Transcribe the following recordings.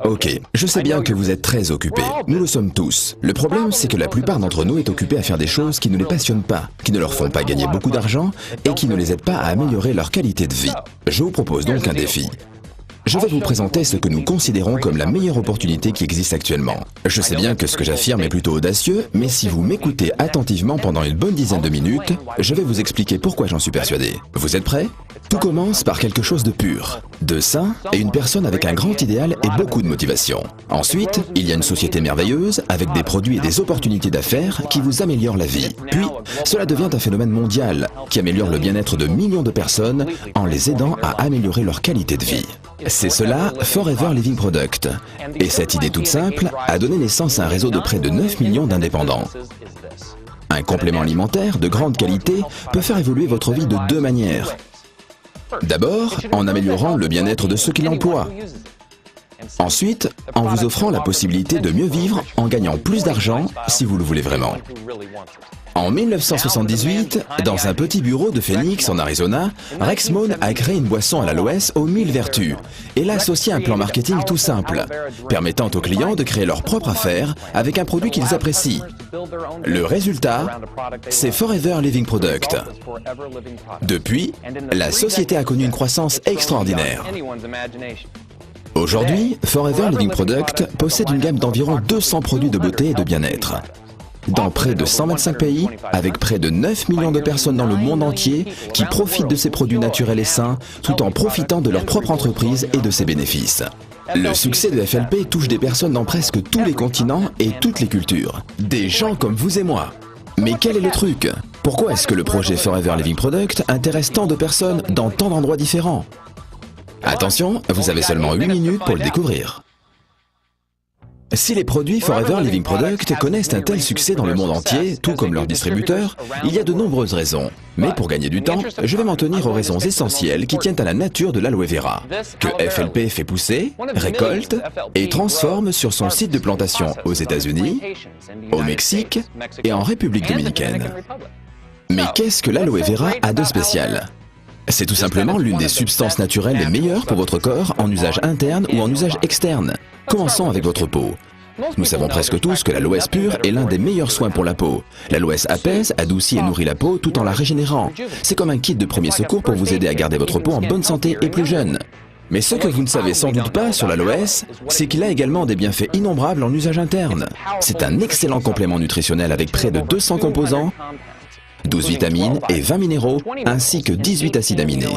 Ok, je sais bien que vous êtes très occupés. Nous le sommes tous. Le problème, c'est que la plupart d'entre nous est occupée à faire des choses qui ne les passionnent pas, qui ne leur font pas gagner beaucoup d'argent et qui ne les aident pas à améliorer leur qualité de vie. Je vous propose donc un défi. Je vais vous présenter ce que nous considérons comme la meilleure opportunité qui existe actuellement. Je sais bien que ce que j'affirme est plutôt audacieux, mais si vous m'écoutez attentivement pendant une bonne dizaine de minutes, je vais vous expliquer pourquoi j'en suis persuadé. Vous êtes prêts? Tout commence par quelque chose de pur, de sain et une personne avec un grand idéal et beaucoup de motivation. Ensuite, il y a une société merveilleuse avec des produits et des opportunités d'affaires qui vous améliorent la vie. Puis, cela devient un phénomène mondial qui améliore le bien-être de millions de personnes en les aidant à améliorer leur qualité de vie. C'est cela, Forever Living Product. Et cette idée toute simple a donné naissance à un réseau de près de 9 millions d'indépendants. Un complément alimentaire de grande qualité peut faire évoluer votre vie de deux manières. D'abord, en améliorant le bien-être de ceux qui l'emploient. Ensuite, en vous offrant la possibilité de mieux vivre en gagnant plus d'argent si vous le voulez vraiment. En 1978, dans un petit bureau de Phoenix en Arizona, Rex Mohn a créé une boisson à l'aloès aux 1000 vertus et l'a associée à un plan marketing tout simple, permettant aux clients de créer leur propre affaire avec un produit qu'ils apprécient. Le résultat, c'est Forever Living Product. Depuis, la société a connu une croissance extraordinaire. Aujourd'hui, Forever Living Product possède une gamme d'environ 200 produits de beauté et de bien-être. Dans près de 125 pays, avec près de 9 millions de personnes dans le monde entier qui profitent de ces produits naturels et sains, tout en profitant de leur propre entreprise et de ses bénéfices. Le succès de FLP touche des personnes dans presque tous les continents et toutes les cultures. Des gens comme vous et moi. Mais quel est le truc? Pourquoi est-ce que le projet Forever Living Product intéresse tant de personnes dans tant d'endroits différents? Attention, vous avez seulement 8 minutes pour le découvrir. Si les produits Forever Living Product connaissent un tel succès dans le monde entier, tout comme leurs distributeurs, il y a de nombreuses raisons. Mais pour gagner du temps, je vais m'en tenir aux raisons essentielles qui tiennent à la nature de l'aloe vera, que FLP fait pousser, récolte et transforme sur son site de plantation aux États-Unis, au Mexique et en République dominicaine. Mais qu'est-ce que l'aloe vera a de spécial? C'est tout simplement l'une des substances naturelles les meilleures pour votre corps en usage interne ou en usage externe. Commençons avec votre peau. Nous savons presque tous que l'aloès pur est l'un des meilleurs soins pour la peau. L'aloès apaise, adoucit et nourrit la peau tout en la régénérant. C'est comme un kit de premier secours pour vous aider à garder votre peau en bonne santé et plus jeune. Mais ce que vous ne savez sans doute pas sur l'aloès, c'est qu'il a également des bienfaits innombrables en usage interne. C'est un excellent complément nutritionnel avec près de 200 composants, 12 vitamines et 20 minéraux, ainsi que 18 acides aminés.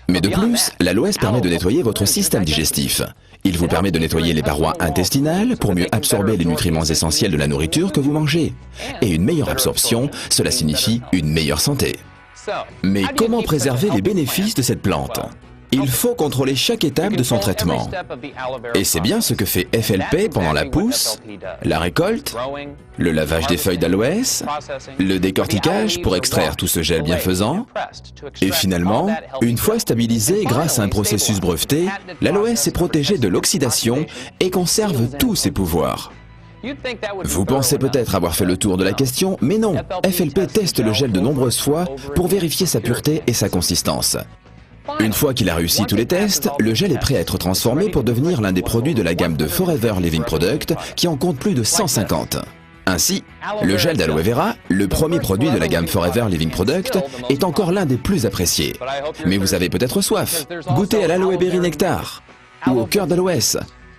Mais de plus, l'aloès permet de nettoyer votre système digestif. Il vous permet de nettoyer les parois intestinales pour mieux absorber les nutriments essentiels de la nourriture que vous mangez. Et une meilleure absorption, cela signifie une meilleure santé. Mais comment préserver les bénéfices de cette plante? Il faut contrôler chaque étape de son traitement. Et c'est bien ce que fait FLP pendant la pousse, la récolte, le lavage des feuilles d'aloès, le décortiquage pour extraire tout ce gel bienfaisant, et finalement, une fois stabilisé grâce à un processus breveté, l'aloès est protégé de l'oxydation et conserve tous ses pouvoirs. Vous pensez peut-être avoir fait le tour de la question, mais non, FLP teste le gel de nombreuses fois pour vérifier sa pureté et sa consistance. Une fois qu'il a réussi tous les tests, le gel est prêt à être transformé pour devenir l'un des produits de la gamme de Forever Living Product qui en compte plus de 150. Ainsi, le gel d'aloe vera, le premier produit de la gamme Forever Living Product, est encore l'un des plus appréciés. Mais vous avez peut-être soif. Goûtez à l'aloe berry nectar ou au cœur d'aloès,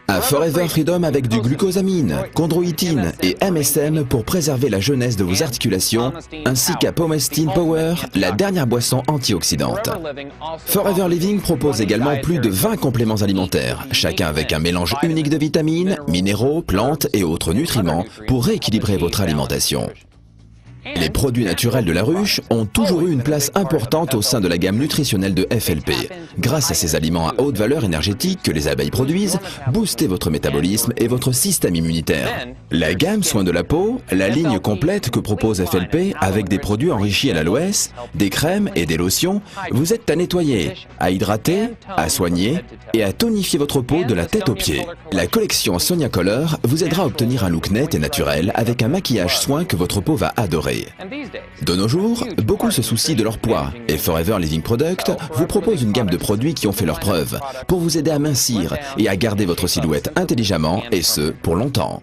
à Forever Freedom avec du glucosamine, chondroïtine et MSM pour préserver la jeunesse de vos articulations, ainsi qu'à Pomestine Power, la dernière boisson antioxydante. Forever Living propose également plus de 20 compléments alimentaires, chacun avec un mélange unique de vitamines, minéraux, plantes et autres nutriments pour rééquilibrer votre alimentation. Les produits naturels de la ruche ont toujours eu une place importante au sein de la gamme nutritionnelle de FLP. Grâce à ces aliments à haute valeur énergétique que les abeilles produisent, boostez votre métabolisme et votre système immunitaire. La gamme soins de la peau, la ligne complète que propose FLP avec des produits enrichis à l'aloès, des crèmes et des lotions, vous aide à nettoyer, à hydrater, à soigner et à tonifier votre peau de la tête aux pieds. La collection Sonia Color vous aidera à obtenir un look net et naturel avec un maquillage soin que votre peau va adorer. soirée. De nos jours, beaucoup se soucient de leur poids et Forever Living Product vous propose une gamme de produits qui ont fait leurs preuves pour vous aider à mincir et à garder votre silhouette intelligemment et ce, pour longtemps.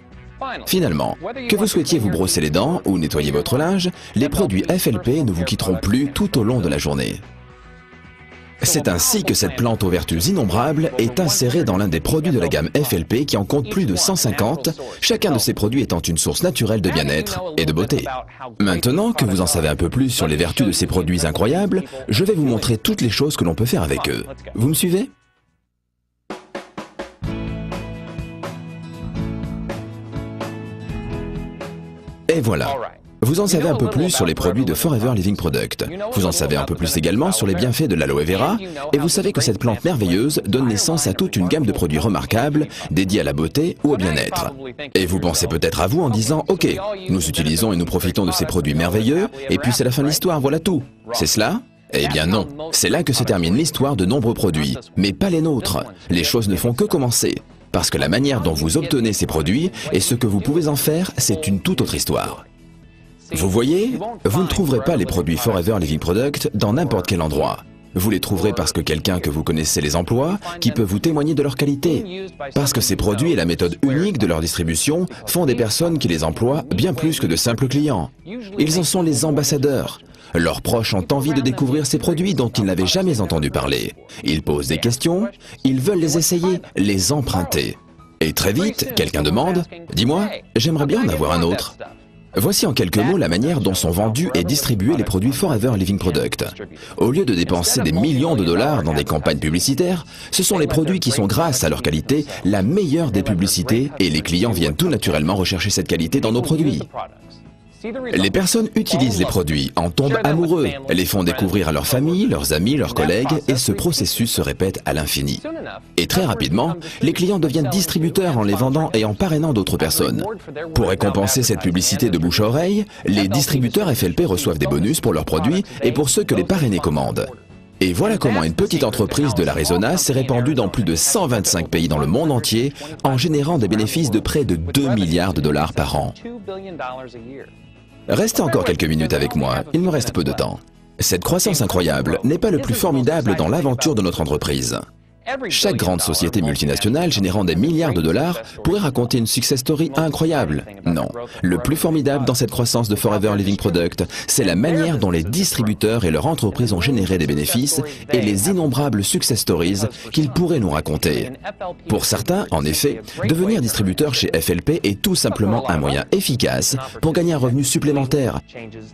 Finalement, que vous souhaitiez vous brosser les dents ou nettoyer votre linge, les produits FLP ne vous quitteront plus tout au long de la journée. C'est ainsi que cette plante aux vertus innombrables est insérée dans l'un des produits de la gamme FLP qui en compte plus de 150, chacun de ces produits étant une source naturelle de bien-être et de beauté. Maintenant que vous en savez un peu plus sur les vertus de ces produits incroyables, je vais vous montrer toutes les choses que l'on peut faire avec eux. Vous me suivez ? Et voilà. Vous en savez un peu plus sur les produits de Forever Living Product. Vous en savez un peu plus également sur les bienfaits de l'aloe vera et vous savez que cette plante merveilleuse donne naissance à toute une gamme de produits remarquables dédiés à la beauté ou au bien-être. Et vous pensez peut-être à vous en disant « Ok, nous utilisons et nous profitons de ces produits merveilleux et puis c'est la fin de l'histoire, voilà tout. C'est cela ?» Eh bien non, c'est là que se termine l'histoire de nombreux produits, mais pas les nôtres. Les choses ne font que commencer. Parce que la manière dont vous obtenez ces produits et ce que vous pouvez en faire, c'est une toute autre histoire. Vous voyez, vous ne trouverez pas les produits Forever Living Product dans n'importe quel endroit. Vous les trouverez parce que quelqu'un que vous connaissez les emploie, qui peut vous témoigner de leur qualité. Parce que ces produits et la méthode unique de leur distribution font des personnes qui les emploient bien plus que de simples clients. Ils en sont les ambassadeurs. Leurs proches ont envie de découvrir ces produits dont ils n'avaient jamais entendu parler. Ils posent des questions, ils veulent les essayer, les emprunter. Et très vite, quelqu'un demande « Dis-moi, j'aimerais bien en avoir un autre ». Voici en quelques mots la manière dont sont vendus et distribués les produits Forever Living Product. Au lieu de dépenser des millions de dollars dans des campagnes publicitaires, ce sont les produits qui sont, grâce à leur qualité, la meilleure des publicités et les clients viennent tout naturellement rechercher cette qualité dans nos produits. Les personnes utilisent les produits, en tombent amoureux, les font découvrir à leur famille, leurs amis, leurs collègues et ce processus se répète à l'infini. Et très rapidement, les clients deviennent distributeurs en les vendant et en parrainant d'autres personnes. Pour récompenser cette publicité de bouche à oreille, les distributeurs FLP reçoivent des bonus pour leurs produits et pour ceux que les parrainés commandent. Et voilà comment une petite entreprise de l'Arizona s'est répandue dans plus de 125 pays dans le monde entier en générant des bénéfices de près de 2 milliards de dollars par an. Restez encore quelques minutes avec moi, il me reste peu de temps. Cette croissance incroyable n'est pas le plus formidable dans l'aventure de notre entreprise. Chaque grande société multinationale générant des milliards de dollars pourrait raconter une success story incroyable. Non, le plus formidable dans cette croissance de Forever Living Product, c'est la manière dont les distributeurs et leurs entreprises ont généré des bénéfices et les innombrables success stories qu'ils pourraient nous raconter. Pour certains, en effet, devenir distributeur chez FLP est tout simplement un moyen efficace pour gagner un revenu supplémentaire.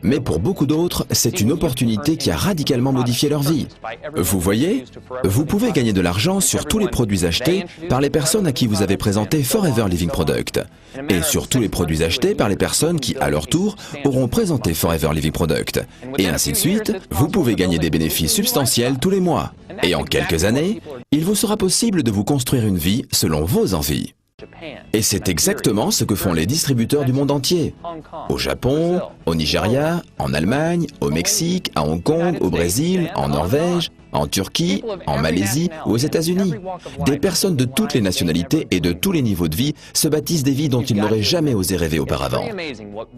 Mais pour beaucoup d'autres, c'est une opportunité qui a radicalement modifié leur vie. Vous voyez, vous pouvez gagner de l'argent sur tous les produits achetés par les personnes à qui vous avez présenté Forever Living Product et sur tous les produits achetés par les personnes qui, à leur tour, auront présenté Forever Living Product. Et ainsi de suite, vous pouvez gagner des bénéfices substantiels tous les mois. Et en quelques années, il vous sera possible de vous construire une vie selon vos envies. Et c'est exactement ce que font les distributeurs du monde entier. Au Japon, au Nigeria, en Allemagne, au Mexique, à Hong Kong, au Brésil, en Norvège, en Turquie, en Malaisie ou aux États-Unis. Des personnes de toutes les nationalités et de tous les niveaux de vie se bâtissent des vies dont ils n'auraient jamais osé rêver auparavant.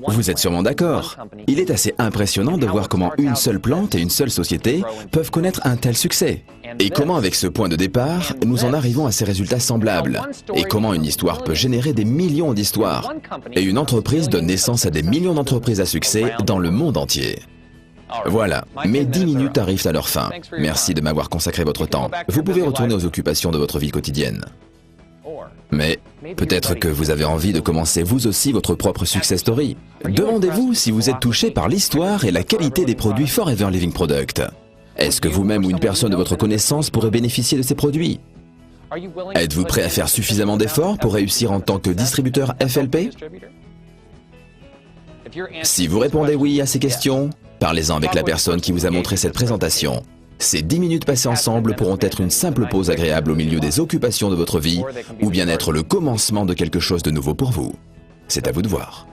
Vous êtes sûrement d'accord. Il est assez impressionnant de voir comment une seule plante et une seule société peuvent connaître un tel succès. Et comment avec ce point de départ, nous en arrivons à ces résultats semblables. Et comment une histoire peut générer des millions d'histoires. Et une entreprise donne naissance à des millions d'entreprises à succès dans le monde entier. Voilà, mes 10 minutes arrivent à leur fin. Merci de m'avoir consacré votre temps. Vous pouvez retourner aux occupations de votre vie quotidienne. Mais peut-être que vous avez envie de commencer vous aussi votre propre success story. Demandez-vous si vous êtes touché par l'histoire et la qualité des produits Forever Living Product. Est-ce que vous-même ou une personne de votre connaissance pourrait bénéficier de ces produits? Êtes-vous prêt à faire suffisamment d'efforts pour réussir en tant que distributeur FLP? Si vous répondez oui à ces questions, parlez-en avec la personne qui vous a montré cette présentation. Ces 10 minutes passées ensemble pourront être une simple pause agréable au milieu des occupations de votre vie ou bien être le commencement de quelque chose de nouveau pour vous. C'est à vous de voir.